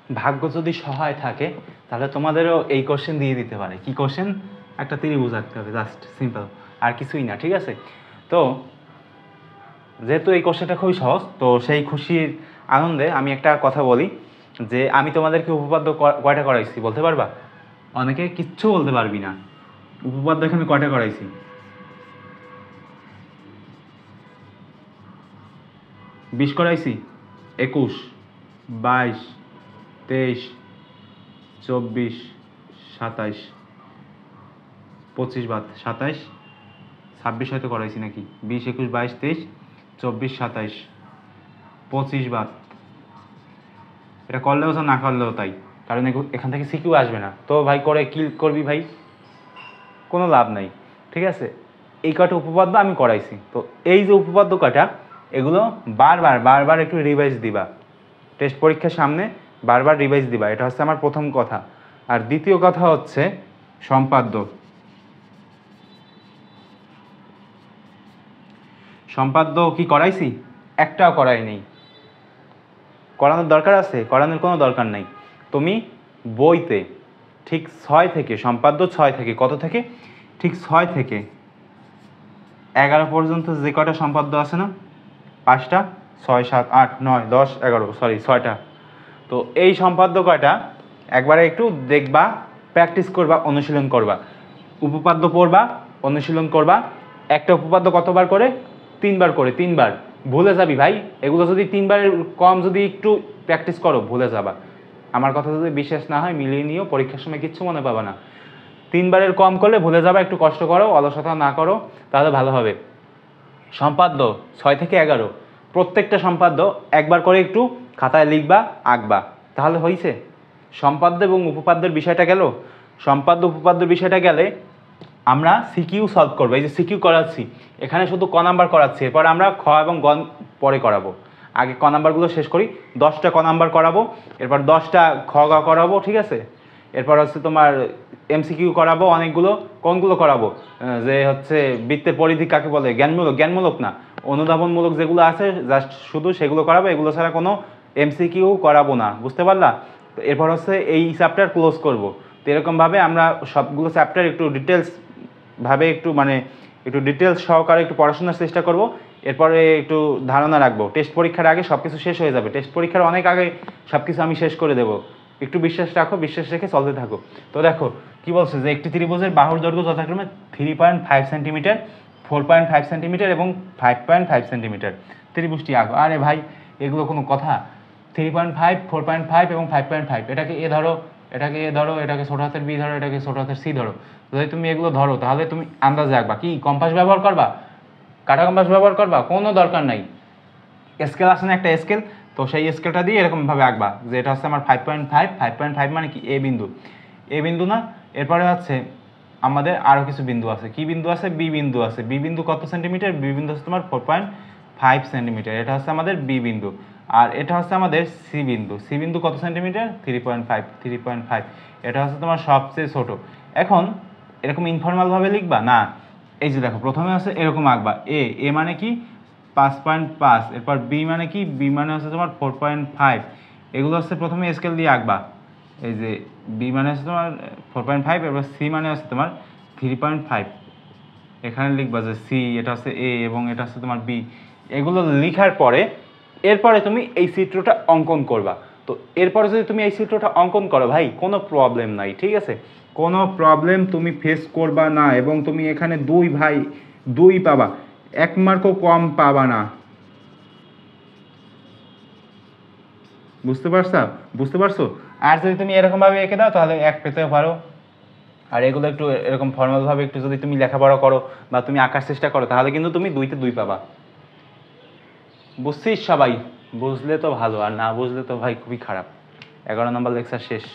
ভাগ্য যদি সহায় থাকে তাহলে তোমাদেরও এই কোশ্চেন দিয়ে দিতে পারে। কি কোশ্চেন? একটা ত্রিভুজ আঁকতে হবে, জাস্ট সিম্পল, আর কিছুই না, ঠিক আছে? তো যেহেতু এই কোশ্চেনটা খুবই সহজ, তো সেই খুশির আনন্দে আমি একটা কথা বলি যে আমি তোমাদেরকে উপপাদ্য কয়টা করাইছি বলতে পারবা? অনেকে কিচ্ছু বলতে পারবি না। উপপাদ্য এখানে কয়টা করাইছি? 20 করাইছি, 21, 22, 23, 24, 27, 25 বাদ 27, 26 হয়তো করাইছি নাকি? 20, 21, 22, 23, 24, 27, 25 বাদ। এটা করলেও তো না করলেও তাই, কারণ এখান থেকে সিকিউ আসবে না। তো ভাই করে কি করবি ভাই? কোনো লাভ নাই, ঠিক আছে? এই কটা উপপাদ্য আমি করাইছি। তো এই যে উপপাদ্য কটা, এগুলো বারবার একটু রিভাইজ দিবা। টেস্ট পরীক্ষার সামনে বারবার রিভাইজ দিবা, এটা হচ্ছে আমার প্রথম কথা। আর দ্বিতীয় কথা হচ্ছে সম্পাদ্য। সম্পাদ্য কি করাইছি? একটাও করাই নেই। করানোর দরকার আছে? করানোর কোনো দরকার নাই। তুমি বইতে ঠিক 6 থেকে, সম্পাদ্য 6 থেকে, কত থেকে? ঠিক 6 থেকে 11 পর্যন্ত যে কটা সম্পাদ্য আছে না, 5টা, 6, 7, 8, 9, 10, 11, সরি 6টা। তো এই সম্পাদ্য কয়টা একবারে একটু দেখবা, প্র্যাকটিস করবা, অনুশীলন করবা। উপপাদ্য পড়বা, অনুশীলন করবা। একটা উপপাদ্য কতবার করে? 3বার করে, 3বার। ভুলে যাবি ভাই, এগুলো যদি 3বারের কম যদি একটু প্র্যাকটিস করো ভুলে যাবা। আমার কথা যদি বিশ্বাস না হয় মিলিয়ে নিও, পরীক্ষার সময় কিচ্ছু মনে পাবা না। 3বারের কম করলে ভুলে যাবা। একটু কষ্ট করো, অলসতা না করো, তাহলে ভালো হবে। সম্পাদ্য 6 থেকে 11, প্রত্যেকটা সম্পাদ্য একবার করে একটু খাতায় লিখবা, আঁকবা, তাহলে হয়েছে। সম্পাদ্য এবং উপপাদ্যের বিষয়টা গেল। সম্পাদ্য উপপাদ্যের বিষয়টা গেলে আমরা সিকিউ সলভ করবো। এই যে সিকিউ করাচ্ছি, এখানে শুধু ক নাম্বার করাচ্ছি, এরপর আমরা খ এবং গ পরে করাবো। আগে ক নাম্বারগুলো শেষ করি, 10টা ক নাম্বার করাবো, এরপর 10টা খ গ করাবো, ঠিক আছে? এরপর হচ্ছে তোমার এমসিকিউ করাবো অনেকগুলো। কোনগুলো করাবো? যে হচ্ছে বৃত্তের পরিধি কাকে বলে, জ্ঞানমূলক না, অনুধাবনমূলক যেগুলো আছে জাস্ট শুধু সেগুলো করাবো। এগুলো ছাড়া কোনো এমসিকিউ করাবো না, বুঝতে পারলা? এরপর হচ্ছে এই চ্যাপ্টার ক্লোজ করবো। তো এরকমভাবে আমরা সবগুলো চ্যাপ্টার একটু ডিটেলস ভাবে একটু ডিটেলস সহকারে একটু পড়াশোনার চেষ্টা করব। এরপরে একটু ধারণা রাখবো, টেস্ট পরীক্ষার আগে সব কিছু শেষ হয়ে যাবে। টেস্ট পরীক্ষার অনেক আগে সব কিছু আমি শেষ করে দেবো। একটু বিশ্বাস রাখো, বিশ্বাস রেখে চলতে থাকো। তো দেখো কি বলছে যে একটি ত্রিভুজের বাহুর দৈর্ঘ্য যথাক্রমে 3.5 সেন্টিমিটার, 4.5 সেন্টিমিটার এবং 5.5 সেন্টিমিটার। ত্রিভুজটি আঁকো। আরে ভাই, এগুলো কোনো কথা? 3.5, 4.5 এবং 5.5, এটাকে এ ধরো, এটাকে এ ধরো, এটাকে ছোট হাতের বি ধরো, এটাকে ছোট হাতের সি ধরো। যদি তুমি এগুলো ধরো তাহলে তুমি আন্দাজে আঁকবা। কি কম্পাস ব্যবহার করবা? কাটা কম্পাস ব্যবহার করবা? কোনো দরকার নাই। স্কেল আছে না একটা স্কেল, তো সেই স্কেলটা দিয়ে এরকমভাবে আঁকবা যে এটা হচ্ছে আমার 5.5, 5.5 মানে কি? এ বিন্দু। এ বিন্দু না, এরপরে হচ্ছে আমাদের আরও কিছু বিন্দু আছে। কি বিন্দু আছে? বি বিন্দু আছে। বি বিন্দু কত সেন্টিমিটার? বি বিন্দু হচ্ছে তোমার 4.5 সেন্টিমিটার। এটা হচ্ছে আমাদের বি বিন্দু। আর এটা হচ্ছে আমাদের সি বিন্দু। সি বিন্দু কত সেন্টিমিটার? 3.5। এটা হচ্ছে তোমার সবচেয়ে ছোট। এখন এরকম ইনফর্মালভাবে লিখবা না, এই যে দেখো প্রথমে আছে এরকম আঁকবা। এ মানে কি? 5.5। এরপর বি মানে কি? বি মানে হচ্ছে তোমার 4.5। এগুলো হচ্ছে প্রথমে স্কেল দিয়ে আঁকবা। এই যে বি মানে হচ্ছে তোমার 4.5, এরপর সি মানে হচ্ছে তোমার 3.5। এখানে লিখবা যে সি, এটা হচ্ছে এ এবং এটা হচ্ছে তোমার বি। এগুলো লিখার পরে এরপরে তুমি এই চিত্রটা অঙ্কন করবা। তো এরপরে যদি তুমি এই চিত্রটা অঙ্কন করো ভাই, কোনো প্রবলেম নাই, ঠিক আছে? কোনো প্রবলেম তুমি ফেস করবা না। এবং তুমি এখানে 2 ভাই 2 পাবা, 1 মার্কও কম পাবা না। বুঝতে পারছো? আর যদি তুমি এরকমভাবে এঁকে দাও তাহলে 1 পেতেও পারো। আর এগুলো একটু এরকম ফর্মালভাবে একটু যদি তুমি লেখাপড়া করো বা তুমি আঁকার চেষ্টা করো তাহলে কিন্তু তুমি 2তে 2 পাবা। বুঝছিস সবাই? বুঝলে তো ভালো, আর না বুঝলে তো ভাই খুবই খারাপ। 11 নম্বর লেকচার শেষ।